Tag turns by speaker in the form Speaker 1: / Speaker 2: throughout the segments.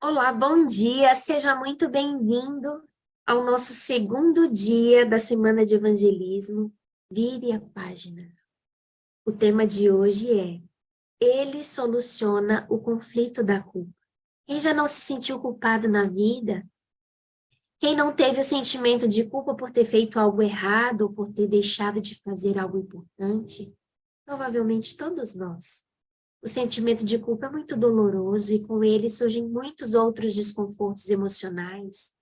Speaker 1: Olá, bom dia, seja muito bem-vindo ao nosso segundo dia da Semana de Evangelismo. Vire a página. O tema de hoje é: Ele soluciona o conflito da culpa. Quem já não se sentiu culpado na vida? Quem não teve o sentimento de culpa por ter feito algo errado ou por ter deixado de fazer algo importante? Provavelmente todos nós. O sentimento de culpa é muito doloroso e com ele surgem muitos outros desconfortos emocionais,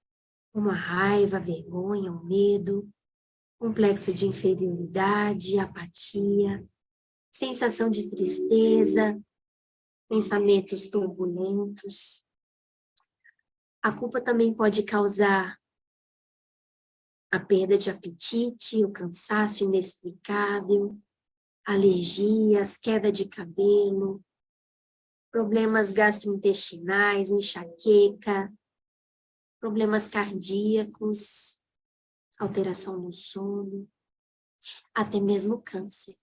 Speaker 1: como a raiva, a vergonha, o medo, complexo de inferioridade, apatia, sensação de tristeza, pensamentos turbulentos. A culpa também pode causar a perda de apetite, o cansaço inexplicável, alergias, queda de cabelo, problemas gastrointestinais, enxaqueca, problemas cardíacos, alteração no sono, até mesmo câncer.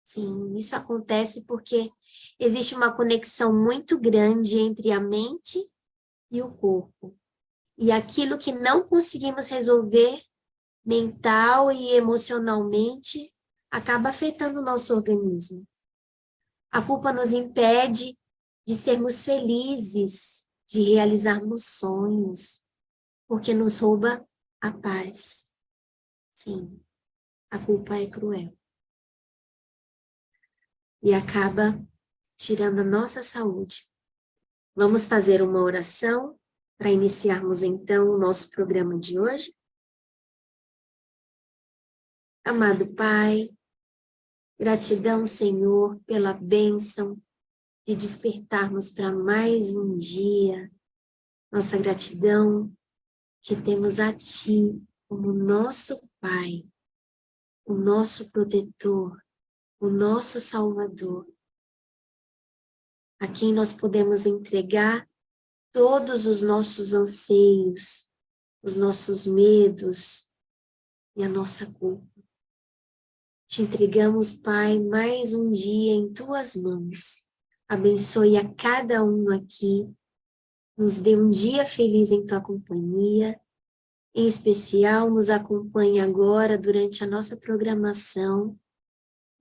Speaker 1: Sim, isso acontece porque existe uma conexão muito grande entre a mente e o corpo. E aquilo que não conseguimos resolver mental e emocionalmente acaba afetando o nosso organismo. A culpa nos impede de sermos felizes, de realizarmos sonhos, porque nos rouba a paz. Sim, a culpa é cruel. E acaba tirando a nossa saúde. Vamos fazer uma oração para iniciarmos então o nosso programa de hoje? Amado Pai, gratidão, Senhor, pela bênção de despertarmos para mais um dia. Nossa gratidão que temos a Ti como nosso Pai, o nosso protetor, o nosso Salvador, a quem nós podemos entregar todos os nossos anseios, os nossos medos e a nossa culpa. Te entregamos, Pai, mais um dia em Tuas mãos. Abençoe a cada um aqui, nos dê um dia feliz em Tua companhia. Em especial, nos acompanhe agora durante a nossa programação.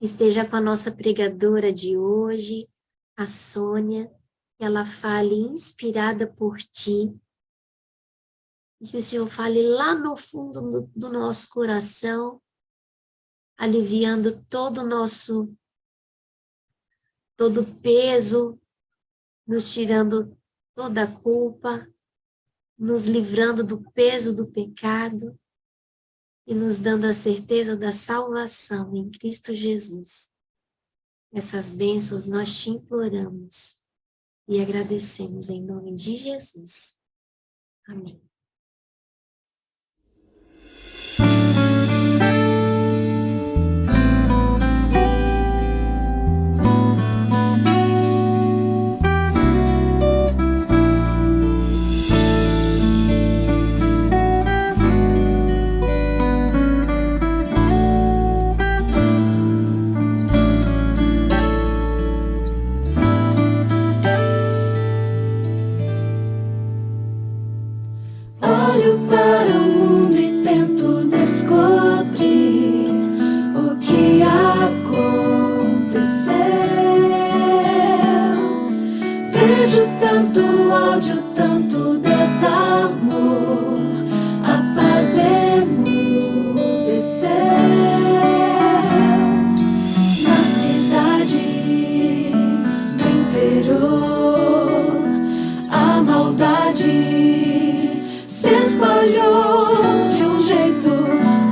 Speaker 1: Esteja com a nossa pregadora de hoje, a Sônia, que ela fale inspirada por Ti, e que o Senhor fale lá no fundo do nosso coração, aliviando todo o peso, nos tirando toda a culpa, nos livrando do peso do pecado e nos dando a certeza da salvação em Cristo Jesus. Essas bênçãos nós te imploramos e agradecemos em nome de Jesus. Amém.
Speaker 2: Olho para o mundo e tento descobrir o que aconteceu. Vejo tanto ódio, tanto desamor, a paz emudeceu. Na cidade, no interior, a maldade se espalhou de um jeito.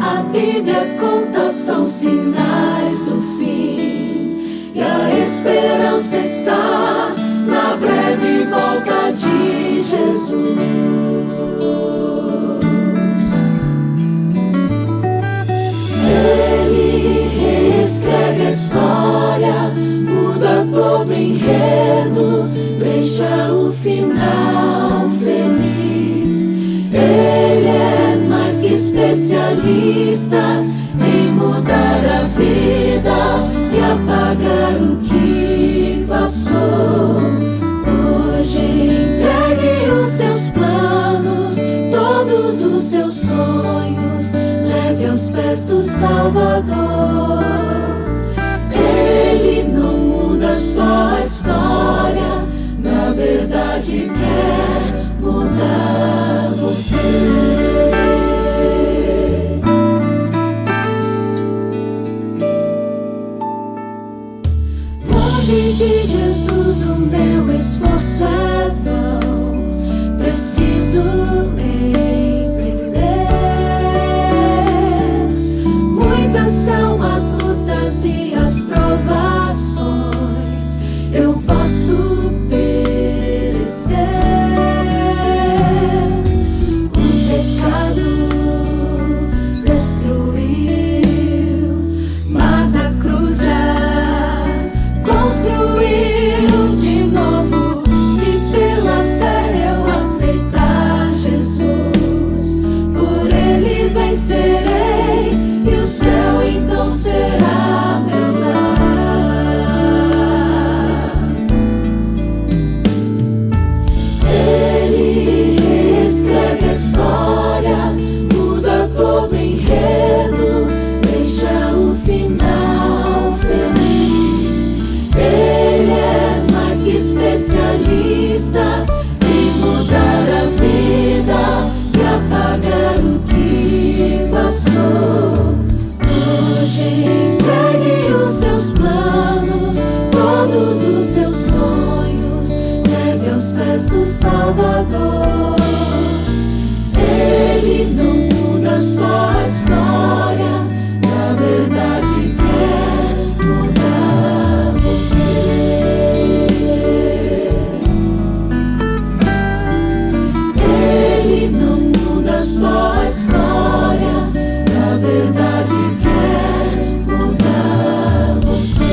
Speaker 2: A Bíblia conta, são sinais do fim, e a esperança está na breve volta de Jesus. Ele reescreve a história, muda todo o enredo, deixa o final feliz. Ele é mais que especialista em mudar a vida e apagar o que passou. Hoje entrega verdade quer mudar você. Longe de Jesus o meu esforço é vão. Preciso entender. Muitas são as lutas e as provações. Eu posso perecer. O pecado destruiu, mas a cruz já construiu de novo. Se pela fé eu aceitar Jesus, por Ele vencerei e o céu então será meu lar. Ele reescreve a história, muda todo o enredo, deixa o final feliz. Ele é mais que especialista em mudar a vida e apagar o que passou. Hoje entregue os seus planos, todos os seus sonhos, leve aos pés do Salvador. Ele não muda só a história, na verdade quer mudar você. Ele não muda só a história, na verdade quer mudar você.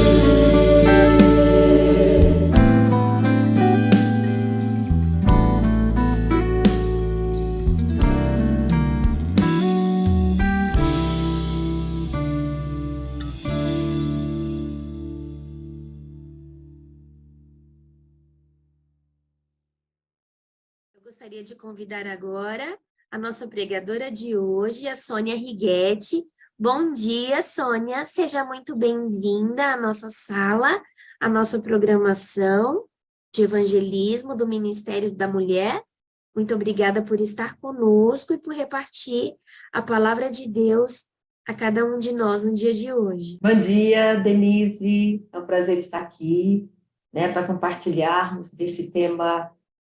Speaker 1: Eu gostaria de convidar agora a nossa pregadora de hoje, a Sônia Righetti. Bom dia, Sônia. Seja muito bem-vinda à nossa sala, à nossa programação de evangelismo do Ministério da Mulher. Muito obrigada por estar conosco e por repartir a palavra de Deus a cada um de nós no dia de hoje.
Speaker 3: Bom dia, Denise. É um prazer estar aqui, né, para compartilharmos desse tema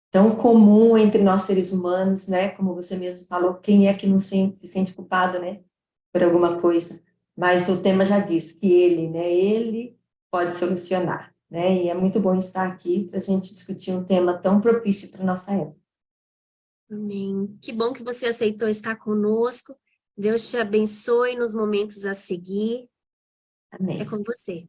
Speaker 3: tão comum entre nós seres humanos, né? Como você mesmo falou, quem é que não se sente culpado, né, por alguma coisa? Mas o tema já diz que ele, né, ele pode solucionar, né? E é muito bom estar aqui para a gente discutir um tema tão propício para a nossa época.
Speaker 1: Amém. Que bom que você aceitou estar conosco. Deus te abençoe nos momentos a seguir.
Speaker 3: Amém.
Speaker 1: É com você.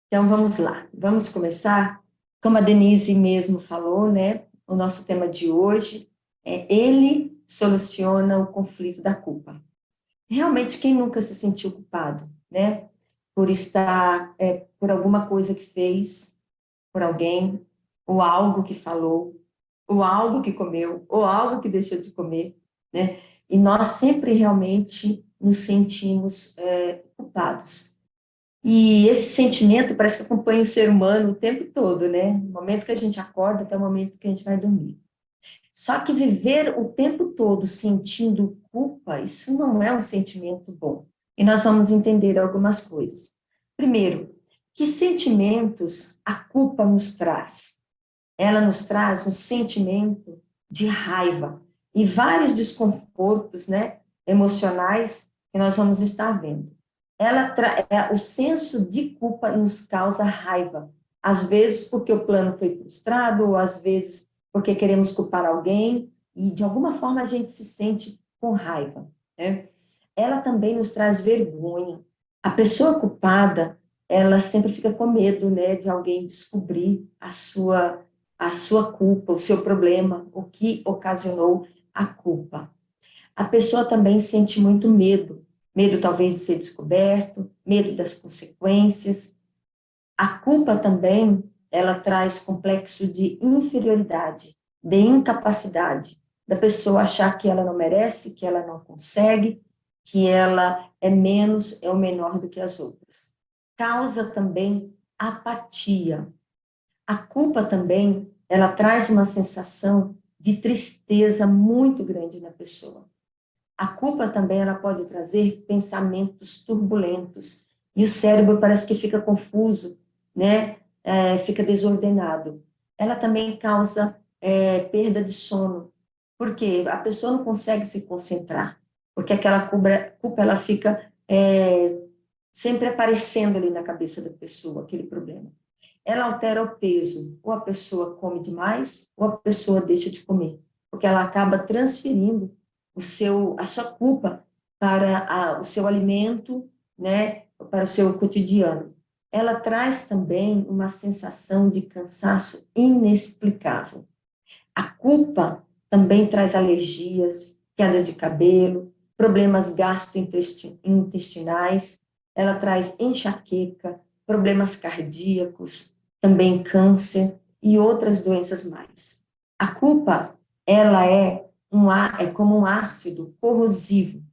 Speaker 3: Então, vamos lá. Vamos começar. Como a Denise mesmo falou, né? O nosso tema de hoje é Ele soluciona o conflito da culpa. Realmente, quem nunca se sentiu culpado, né? Por estar, por alguma coisa que fez, por alguém, ou algo que falou, ou algo que comeu, ou algo que deixou de comer, né? E nós sempre realmente nos sentimos culpados. E esse sentimento parece que acompanha o ser humano o tempo todo, né? No momento que a gente acorda até o momento que a gente vai dormir. Só que viver o tempo todo sentindo culpa, isso não é um sentimento bom. E nós vamos entender algumas coisas. Primeiro, que sentimentos a culpa nos traz? Ela nos traz um sentimento de raiva e vários desconfortos, né, emocionais que nós vamos estar vendo. O senso de culpa nos causa raiva, às vezes porque o plano foi frustrado, ou às vezes porque queremos culpar alguém, e de alguma forma a gente se sente com raiva, né? Ela também nos traz vergonha. A pessoa culpada, ela sempre fica com medo, né, de alguém descobrir a sua culpa, o seu problema, o que ocasionou a culpa. A pessoa também sente muito medo, medo talvez de ser descoberto, medo das consequências. A culpa também, ela traz complexo de inferioridade, de incapacidade, da pessoa achar que ela não merece, que ela não consegue, que ela é menos, é o menor do que as outras. Causa também apatia. A culpa também, ela traz uma sensação de tristeza muito grande na pessoa. A culpa também ela pode trazer pensamentos turbulentos e o cérebro parece que fica confuso, né? Fica desordenado. Ela também causa perda de sono, porque a pessoa não consegue se concentrar, porque aquela culpa ela fica sempre aparecendo ali na cabeça da pessoa, aquele problema. Ela altera o peso, ou a pessoa come demais, ou a pessoa deixa de comer, porque ela acaba transferindo a sua culpa para o seu alimento, né, para o seu cotidiano. Ela traz também uma sensação de cansaço inexplicável. A culpa também traz alergias, queda de cabelo, problemas gastrointestinais, ela traz enxaqueca, problemas cardíacos, também câncer e outras doenças mais. A culpa, ela é como um ácido corrosivo.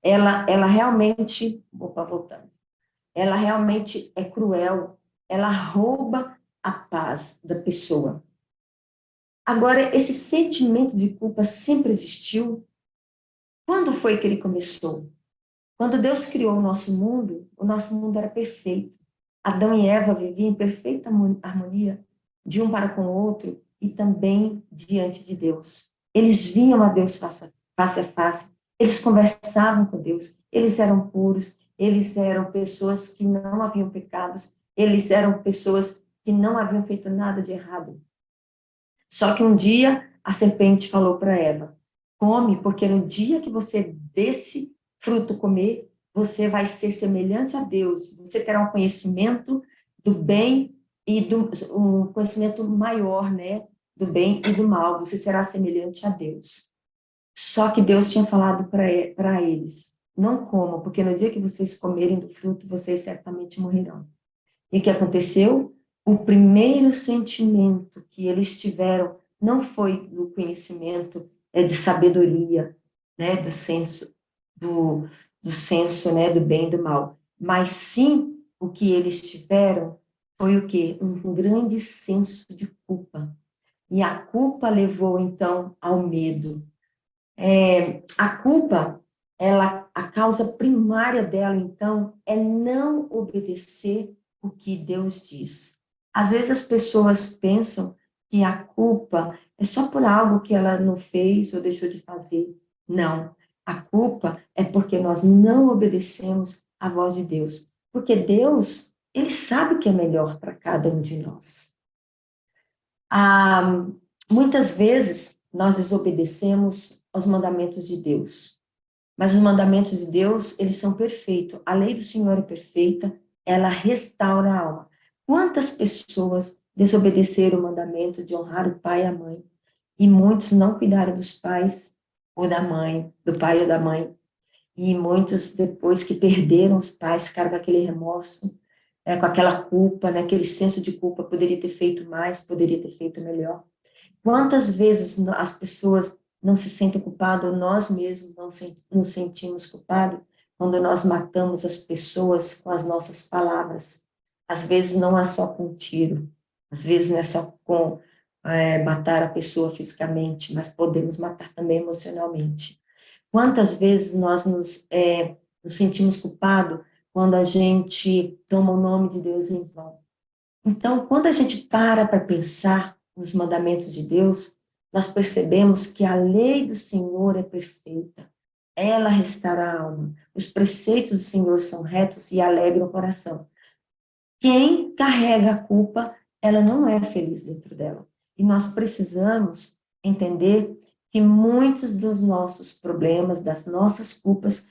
Speaker 3: Ela realmente, voltando, ela realmente é cruel, ela rouba a paz da pessoa. Agora, esse sentimento de culpa sempre existiu? Quando foi que ele começou? Quando Deus criou o nosso mundo era perfeito. Adão e Eva viviam em perfeita harmonia, de um para com o outro e também diante de Deus. Eles viam a Deus face a face, eles conversavam com Deus, eles eram puros, eles eram pessoas que não haviam pecados, eles eram pessoas que não haviam feito nada de errado. Só que um dia a serpente falou para Eva: come, porque no dia que você desse fruto comer, você vai ser semelhante a Deus. Você terá um conhecimento do bem e um conhecimento maior, né? Do bem e do mal. Você será semelhante a Deus. Só que Deus tinha falado para eles: não comam, porque no dia que vocês comerem do fruto, vocês certamente morrerão. E o que aconteceu? O primeiro sentimento que eles tiveram não foi do conhecimento, de sabedoria, né, do senso, né, do bem e do mal, mas sim o que eles tiveram foi o quê? Um grande senso de culpa. E a culpa levou, então, ao medo. A culpa, a causa primária dela, então, é não obedecer o que Deus diz. Às vezes as pessoas pensam que a culpa é só por algo que ela não fez ou deixou de fazer. Não. A culpa é porque nós não obedecemos à voz de Deus. Porque Deus, Ele sabe o que é melhor para cada um de nós. Muitas vezes nós desobedecemos aos mandamentos de Deus. Mas os mandamentos de Deus, eles são perfeitos. A lei do Senhor é perfeita, ela restaura a alma. Quantas pessoas desobedeceram o mandamento de honrar o pai e a mãe? E muitos não cuidaram dos pais ou da mãe, do pai ou da mãe. E muitos, depois que perderam os pais, ficaram com aquele remorso, com aquela culpa, né? Aquele senso de culpa, poderia ter feito mais, poderia ter feito melhor. Quantas vezes as pessoas não se sentem culpadas, ou nós mesmos não nos sentimos culpados, quando nós matamos as pessoas com as nossas palavras? Às vezes não é só com um tiro, às vezes não é só com matar a pessoa fisicamente, mas podemos matar também emocionalmente. Quantas vezes nós nos sentimos culpados quando a gente toma o nome de Deus em vão? Então, quando a gente para pensar nos mandamentos de Deus, nós percebemos que a lei do Senhor é perfeita. Ela restaura a alma. Os preceitos do Senhor são retos e alegram o coração. Quem carrega a culpa, ela não é feliz dentro dela. E nós precisamos entender que muitos dos nossos problemas, das nossas culpas,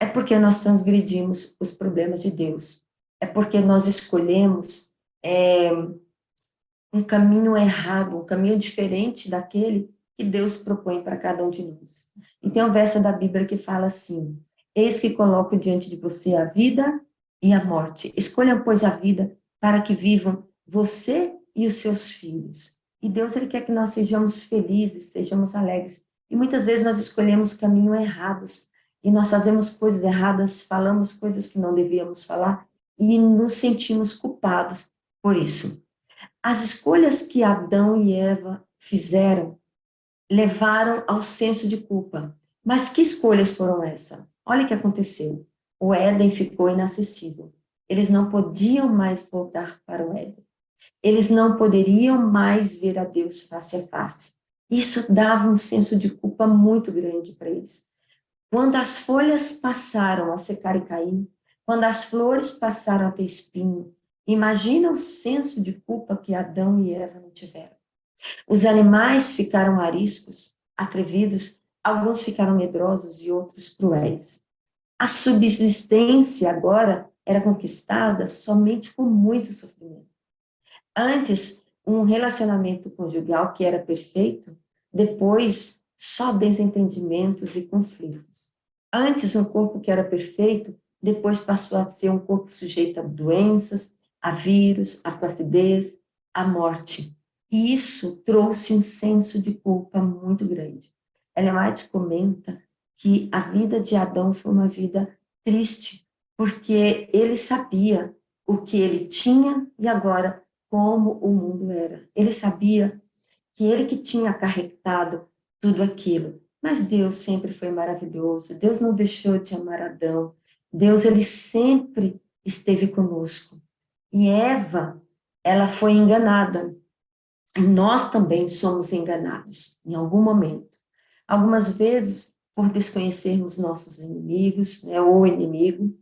Speaker 3: é porque nós transgredimos os problemas de Deus. É porque nós escolhemos um caminho errado, um caminho diferente daquele que Deus propõe para cada um de nós. E tem um verso da Bíblia que fala assim: eis que coloco diante de você a vida e a morte. Escolham, pois, a vida para que vivam você e os seus filhos. E Deus, Ele quer que nós sejamos felizes, sejamos alegres. E muitas vezes nós escolhemos caminhos errados. E nós fazemos coisas erradas, falamos coisas que não devíamos falar e nos sentimos culpados por isso. As escolhas que Adão e Eva fizeram levaram ao senso de culpa. Mas que escolhas foram essas? Olha o que aconteceu. O Éden ficou inacessível. Eles não podiam mais voltar para o Éden. Eles não poderiam mais ver a Deus face a face. Isso dava um senso de culpa muito grande para eles. Quando as folhas passaram a secar e cair, quando as flores passaram a ter espinho, imagina o senso de culpa que Adão e Eva não tiveram. Os animais ficaram ariscos, atrevidos, alguns ficaram medrosos e outros cruéis. A subsistência agora era conquistada somente com muito sofrimento. Antes, um relacionamento conjugal que era perfeito, depois só desentendimentos e conflitos. Antes, um corpo que era perfeito, depois passou a ser um corpo sujeito a doenças, a vírus, a placidez, a morte. E isso trouxe um senso de culpa muito grande. Ellen White comenta que a vida de Adão foi uma vida triste, porque ele sabia o que ele tinha e agora como o mundo era. Ele sabia que ele que tinha acarretado tudo aquilo. Mas Deus sempre foi maravilhoso. Deus não deixou de amar Adão. Deus, ele sempre esteve conosco. E Eva, ela foi enganada. E nós também somos enganados em algum momento. Algumas vezes por desconhecermos nossos inimigos, né, ou inimigo,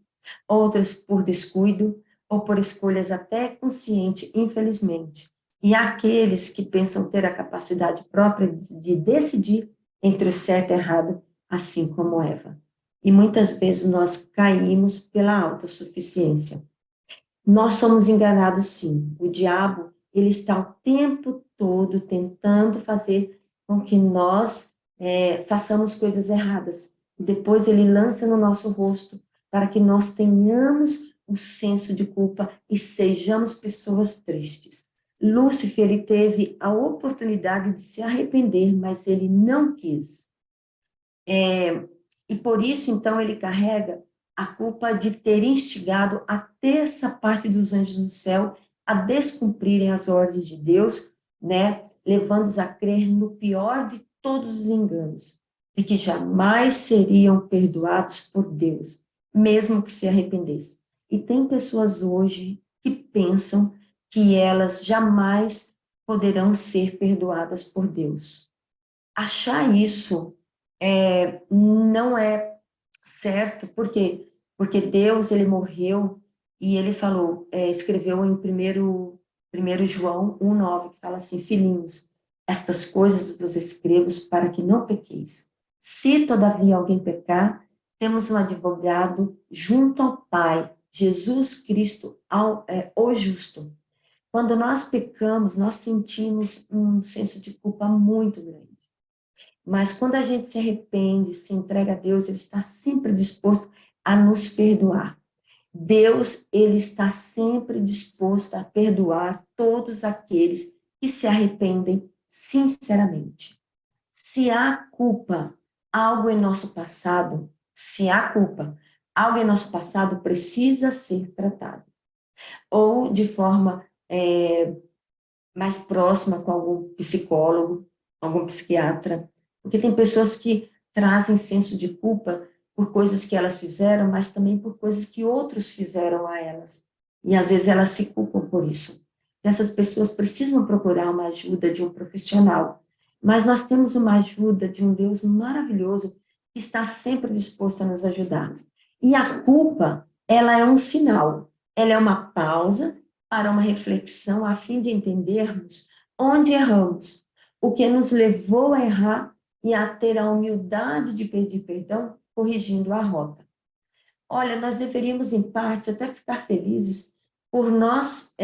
Speaker 3: outras por descuido, ou por escolhas até conscientes, infelizmente. E há aqueles que pensam ter a capacidade própria de decidir entre o certo e o errado, assim como Eva. E muitas vezes nós caímos pela autossuficiência. Nós somos enganados, sim. O diabo, ele está o tempo todo tentando fazer com que nós façamos coisas erradas. Depois ele lança no nosso rosto para que nós tenhamos o senso de culpa e sejamos pessoas tristes. Lúcifer, ele teve a oportunidade de se arrepender, mas ele não quis. E por isso, então, ele carrega a culpa de ter instigado a terça parte dos anjos do céu a descumprirem as ordens de Deus, né? Levando-os a crer no pior de todos os enganos, de que jamais seriam perdoados por Deus, mesmo que se arrependessem. E tem pessoas hoje que pensam que elas jamais poderão ser perdoadas por Deus. Achar isso não é certo, por quê? Porque Deus, ele morreu e ele falou, escreveu em 1 João 1,9, que fala assim, filhinhos, estas coisas vos escrevo para que não pequeis. Se todavia alguém pecar, temos um advogado junto ao Pai, Jesus Cristo, o justo. Quando nós pecamos, nós sentimos um senso de culpa muito grande. Mas quando a gente se arrepende, se entrega a Deus, ele está sempre disposto a nos perdoar. Deus, ele está sempre disposto a perdoar todos aqueles que se arrependem sinceramente. Se há culpa, algo em nosso passado, se há culpa, algo em nosso passado precisa ser tratado. Ou de forma mais próxima com algum psicólogo, algum psiquiatra, porque tem pessoas que trazem senso de culpa por coisas que elas fizeram, mas também por coisas que outros fizeram a elas. E às vezes elas se culpam por isso. Essas pessoas precisam procurar uma ajuda de um profissional. Mas nós temos uma ajuda de um Deus maravilhoso que está sempre disposto a nos ajudar. E a culpa, ela é um sinal, ela é uma pausa para uma reflexão a fim de entendermos onde erramos, o que nos levou a errar e a ter a humildade de pedir perdão, corrigindo a rota. Olha, nós deveríamos, em parte, até ficar felizes por nós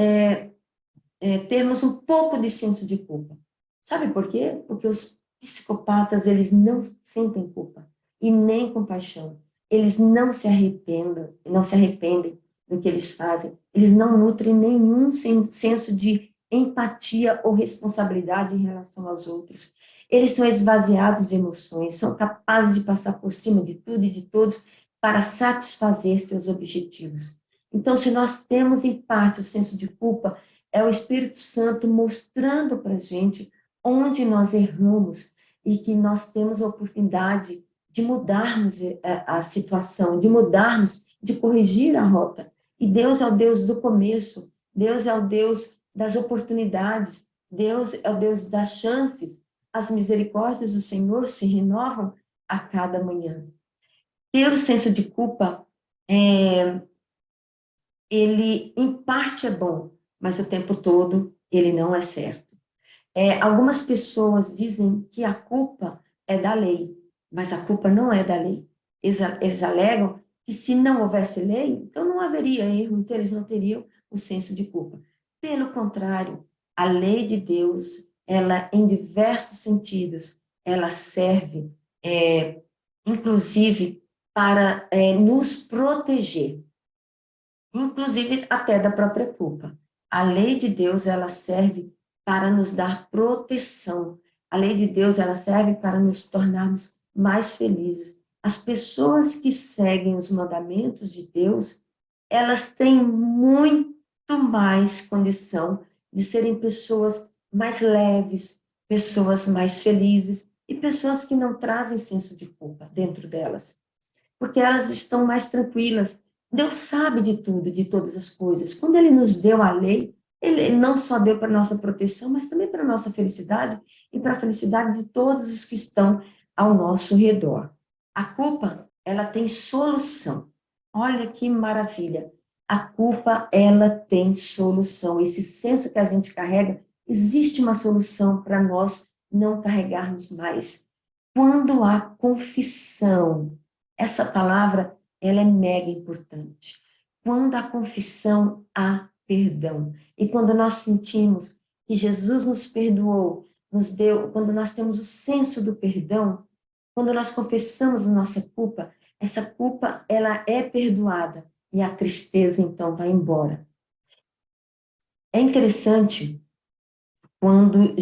Speaker 3: termos um pouco de senso de culpa. Sabe por quê? Porque os psicopatas, eles não sentem culpa e nem compaixão. Eles não se arrependem do que eles fazem. Eles não nutrem nenhum senso de empatia ou responsabilidade em relação aos outros. Eles são esvaziados de emoções, são capazes de passar por cima de tudo e de todos para satisfazer seus objetivos. Então, se nós temos, em parte, o senso de culpa, é o Espírito Santo mostrando para a gente onde nós erramos e que nós temos a oportunidade de mudarmos a situação, de mudarmos, de corrigir a rota. E Deus é o Deus do começo, Deus é o Deus das oportunidades, Deus é o Deus das chances. As misericórdias do Senhor se renovam a cada manhã. Ter o senso de culpa, ele em parte é bom, mas o tempo todo ele não é certo. Algumas pessoas dizem que a culpa é da lei, mas a culpa não é da lei. Eles alegam que se não houvesse lei, então não haveria erro, então eles não teriam o senso de culpa. Pelo contrário, a lei de Deus, ela em diversos sentidos, ela serve, inclusive, para nos proteger, inclusive até da própria culpa. A lei de Deus, ela serve para nos dar proteção. A lei de Deus, ela serve para nos tornarmos mais felizes. As pessoas que seguem os mandamentos de Deus, elas têm muito mais condição de serem pessoas mais leves, pessoas mais felizes e pessoas que não trazem senso de culpa dentro delas, porque elas estão mais tranquilas. Deus sabe de tudo, de todas as coisas. Quando Ele nos deu a lei, Ele não só deu para nossa proteção, mas também para nossa felicidade e para a felicidade de todos os que estão ao nosso redor. A culpa, ela tem solução. Olha que maravilha. A culpa, ela tem solução. Esse senso que a gente carrega, existe uma solução para nós não carregarmos mais. Quando há confissão, essa palavra, ela é mega importante. Quando há confissão, há perdão. E quando nós sentimos que Jesus nos perdoou, nos deu, quando nós temos o senso do perdão, quando nós confessamos a nossa culpa, essa culpa, ela é perdoada e a tristeza, então, vai embora. É interessante quando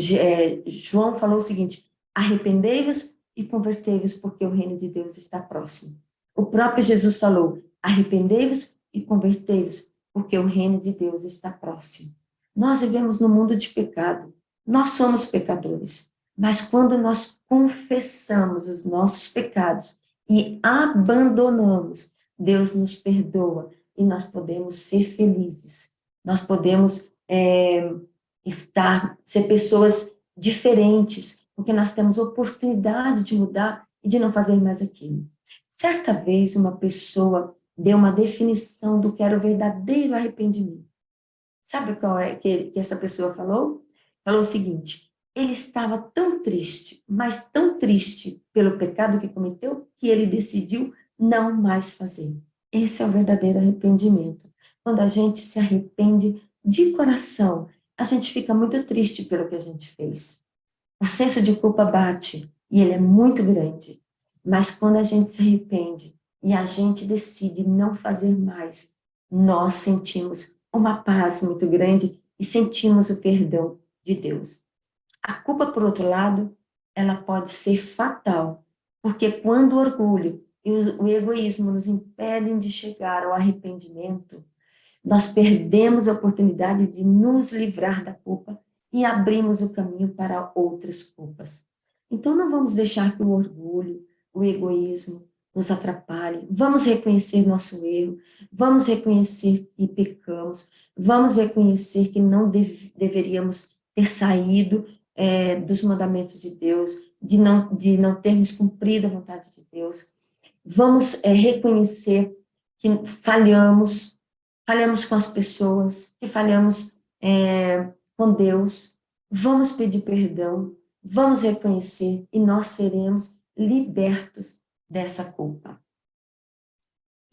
Speaker 3: João falou o seguinte: arrependei-vos e convertei-vos, porque o reino de Deus está próximo. O próprio Jesus falou: arrependei-vos e convertei-vos, porque o reino de Deus está próximo. Nós vivemos num mundo de pecado, nós somos pecadores, mas quando nós confessamos os nossos pecados e abandonamos, Deus nos perdoa e nós podemos ser felizes, nós podemos ser pessoas diferentes, porque nós temos oportunidade de mudar e de não fazer mais aquilo. Certa vez, uma pessoa deu uma definição do que era o verdadeiro arrependimento. Sabe qual é que essa pessoa falou? Falou o seguinte: ele estava tão triste, mas tão triste pelo pecado que cometeu, que ele decidiu não mais fazer. Esse é o verdadeiro arrependimento. Quando a gente se arrepende de coração, a gente fica muito triste pelo que a gente fez. O senso de culpa bate, e ele é muito grande. Mas quando a gente se arrepende e a gente decide não fazer mais, nós sentimos uma paz muito grande e sentimos o perdão de Deus. A culpa, por outro lado, ela pode ser fatal, porque quando o orgulho e o egoísmo nos impedem de chegar ao arrependimento, nós perdemos a oportunidade de nos livrar da culpa e abrimos o caminho para outras culpas. Então, não vamos deixar que o orgulho, o egoísmo nos atrapalhem. Vamos reconhecer nosso erro, vamos reconhecer que pecamos, vamos reconhecer que não deveríamos ter saído dos mandamentos de Deus, de não termos cumprido a vontade de Deus. Vamos reconhecer que falhamos com as pessoas, que falhamos com Deus. Vamos pedir perdão, vamos reconhecer e nós seremos libertos dessa culpa.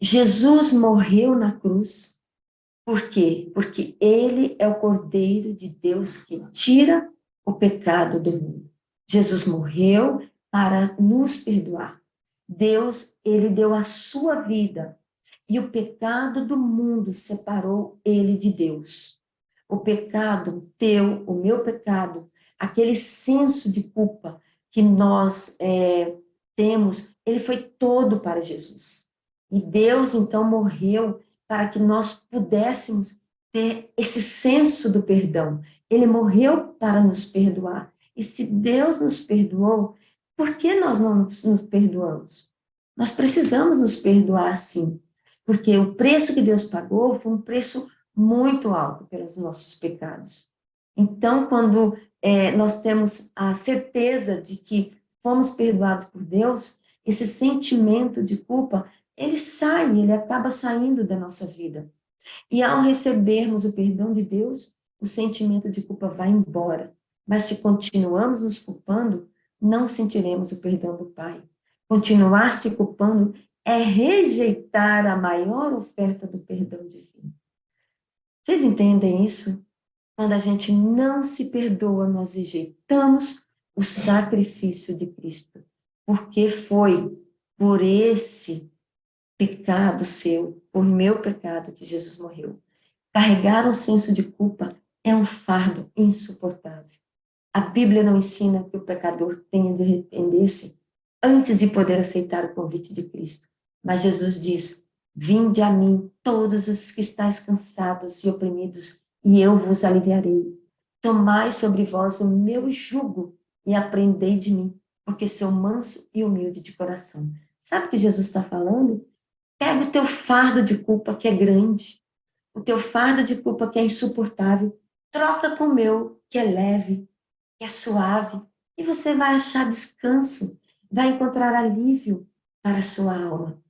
Speaker 3: Jesus morreu na cruz, por quê? Porque ele é o Cordeiro de Deus que tira o pecado do mundo. Jesus morreu para nos perdoar. Deus, ele deu a sua vida e o pecado do mundo separou ele de Deus. O pecado teu, o meu pecado, aquele senso de culpa que nós temos, ele foi todo para Jesus. E Deus, então, morreu para que nós pudéssemos ter esse senso do perdão. Ele morreu para nos perdoar. E se Deus nos perdoou, por que nós não nos perdoamos? Nós precisamos nos perdoar, sim, porque o preço que Deus pagou foi um preço muito alto pelos nossos pecados. Então, quando nós temos a certeza de que fomos perdoados por Deus, esse sentimento de culpa, ele acaba saindo da nossa vida. E ao recebermos o perdão de Deus, o sentimento de culpa vai embora. Mas se continuamos nos culpando, não sentiremos o perdão do Pai. Continuar se culpando é rejeitar a maior oferta do perdão divino. Vocês entendem isso? Quando a gente não se perdoa, nós rejeitamos o sacrifício de Cristo. Porque foi por esse pecado seu, por meu pecado que Jesus morreu. Carregar um senso de culpa é um fardo insuportável. A Bíblia não ensina que o pecador tenha de arrepender-se antes de poder aceitar o convite de Cristo. Mas Jesus diz: vinde a mim, todos os que estáis cansados e oprimidos, e eu vos aliviarei. Tomai sobre vós o meu jugo e aprendei de mim, porque sou manso e humilde de coração. Sabe o que Jesus está falando? Pega o teu fardo de culpa que é grande, o teu fardo de culpa que é insuportável, troca com o meu, que é leve, que é suave, e você vai achar descanso, vai encontrar alívio para a sua alma.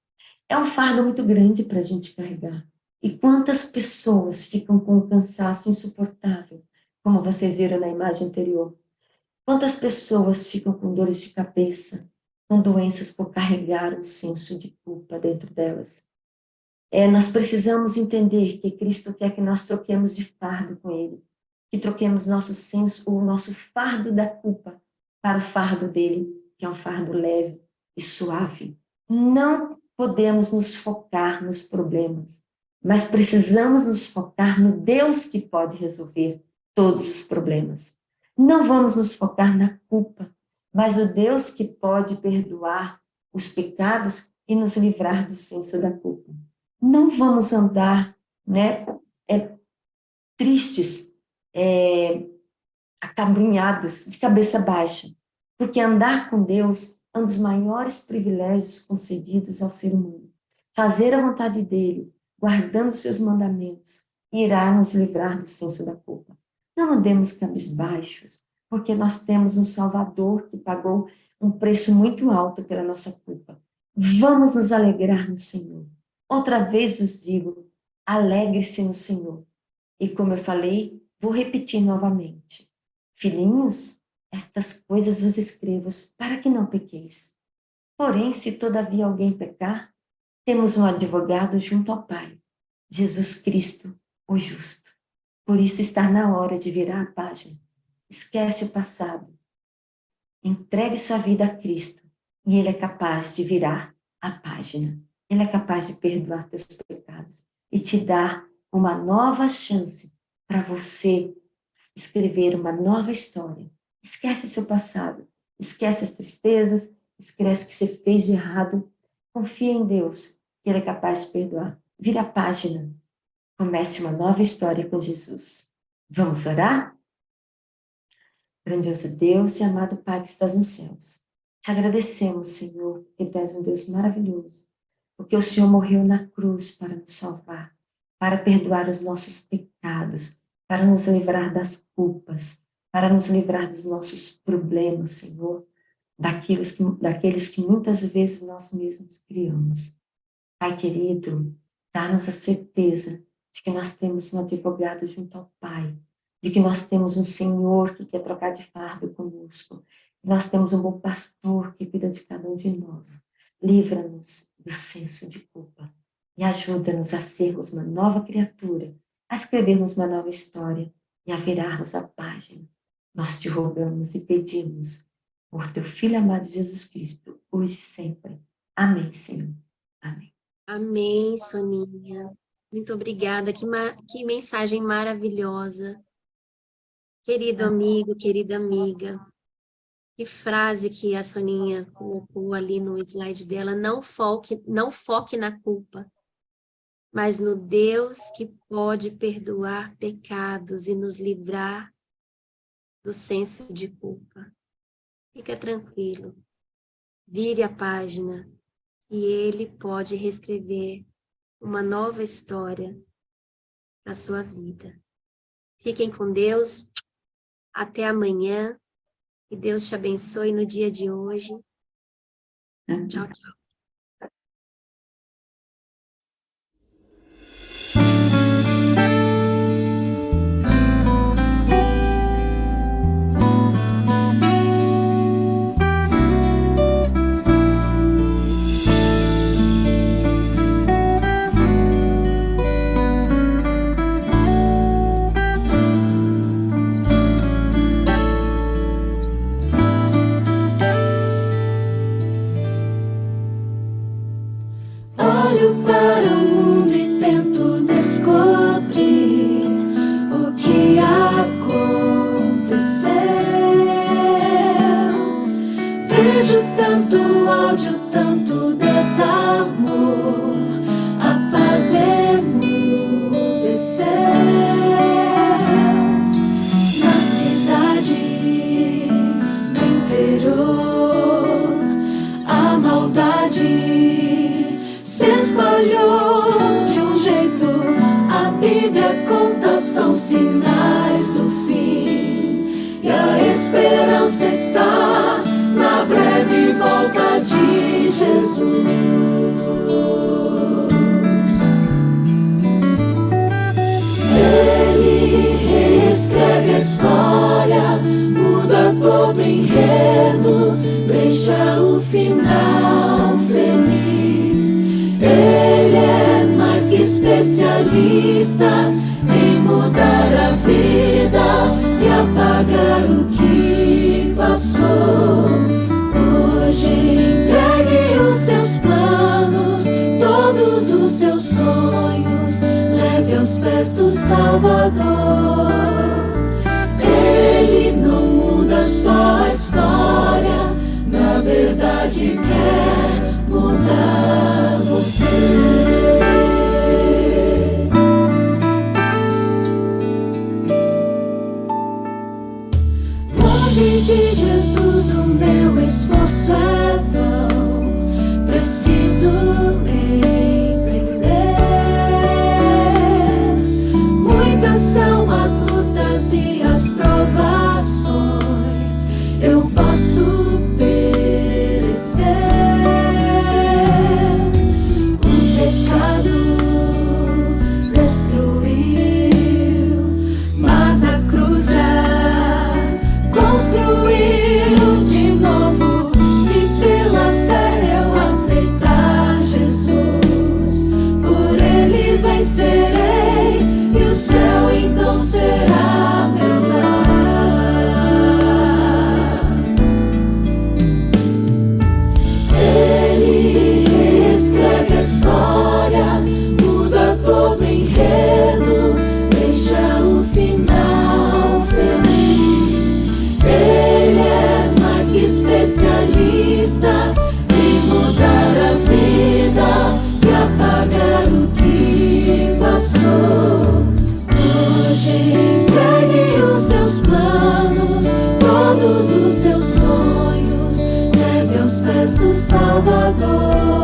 Speaker 3: É um fardo muito grande para a gente carregar. E quantas pessoas ficam com um cansaço insuportável, como vocês viram na imagem anterior? Quantas pessoas ficam com dores de cabeça, com doenças por carregar um senso de culpa dentro delas? Nós precisamos entender que Cristo quer que nós troquemos de fardo com Ele, que troquemos nosso senso, o nosso fardo da culpa para o fardo dele, que é um fardo leve e suave. Não podemos nos focar nos problemas, mas precisamos nos focar no Deus que pode resolver todos os problemas. Não vamos nos focar na culpa, mas no Deus que pode perdoar os pecados e nos livrar do senso da culpa. Não vamos andar, né, tristes, acabrunhados, de cabeça baixa, porque andar com Deus é um dos maiores privilégios concedidos ao ser humano. Fazer a vontade dele, guardando seus mandamentos, irá nos livrar do senso da culpa. Não andemos cabisbaixos, porque nós temos um Salvador que pagou um preço muito alto pela nossa culpa. Vamos nos alegrar no Senhor. Outra vez vos digo, alegre-se no Senhor. E como eu falei, vou repetir novamente. Filhinhos, estas coisas vos escrevo para que não pequeis. Porém, se todavia alguém pecar, temos um advogado junto ao Pai, Jesus Cristo, o justo. Por isso está na hora de virar a página. Esquece o passado. Entregue sua vida a Cristo e Ele é capaz de virar a página. Ele é capaz de perdoar teus pecados e te dar uma nova chance para você escrever uma nova história. Esquece seu passado, esquece as tristezas, esquece o que você fez de errado. Confia em Deus, que Ele é capaz de perdoar. Vira a página. Comece uma nova história com Jesus. Vamos orar? Grandioso Deus e amado Pai que estás nos céus. Te agradecemos, Senhor, porque Tu és um Deus maravilhoso, porque o Senhor morreu na cruz para nos salvar, para perdoar os nossos pecados, para nos livrar das culpas, para nos livrar dos nossos problemas, Senhor, daqueles que muitas vezes nós mesmos criamos. Pai querido, dá-nos a certeza de que nós temos um advogado junto ao Pai, de que nós temos um Senhor que quer trocar de fardo conosco, que nós temos um bom pastor que cuida de cada um de nós. Livra-nos do senso de culpa e ajuda-nos a sermos uma nova criatura, a escrevermos uma nova história e a virarmos a página. Nós te rogamos e pedimos por teu Filho amado Jesus Cristo, hoje e sempre. Amém, Senhor. Amém.
Speaker 1: Amém, Soninha. Muito obrigada. Que mensagem maravilhosa. Querido amigo, querida amiga. Que frase que a Soninha colocou ali no slide dela. Não foque na culpa. mas no Deus que pode perdoar pecados e nos livrar do senso de culpa. Fica tranquilo, vire a página e Ele pode reescrever uma nova história na sua vida. Fiquem com Deus, até amanhã, que Deus te abençoe no dia de hoje. Tchau, tchau.
Speaker 2: Olho para o mundo e tento descobrir o que aconteceu. Vejo tanto ódio, tanto desamor, a paz emudeceu. Na cidade, no interior, a maldade se espalhou de um jeito. A Bíblia conta, são sinais do fim, e a esperança está na breve volta de Jesus. Ele reescreve a história, muda todo o enredo, deixa o final feliz. Ele é mais que especialista em mudar a vida e apagar o que passou. Hoje entregue os seus planos, todos os seus sonhos, leve aos pés do Salvador. Ele não muda só a história, na verdade quer mudar você. Longe de Jesus o meu esforço é vão, preciso entender. Muitas são as lutas e as provações, eu posso perecer. O pecado destruiu, mas a cruz já construiu de novo. Se pela fé eu aceitar Jesus, por Ele vencerei, e o céu então será meu lar. Ele reescreve a história, muda todo o enredo, deixa o final feliz. Ele é mais que especialista em mudar a vida e apagar o que passou. Hoje entregue os seus planos, todos os seus sonhos, leve aos pés do Salvador.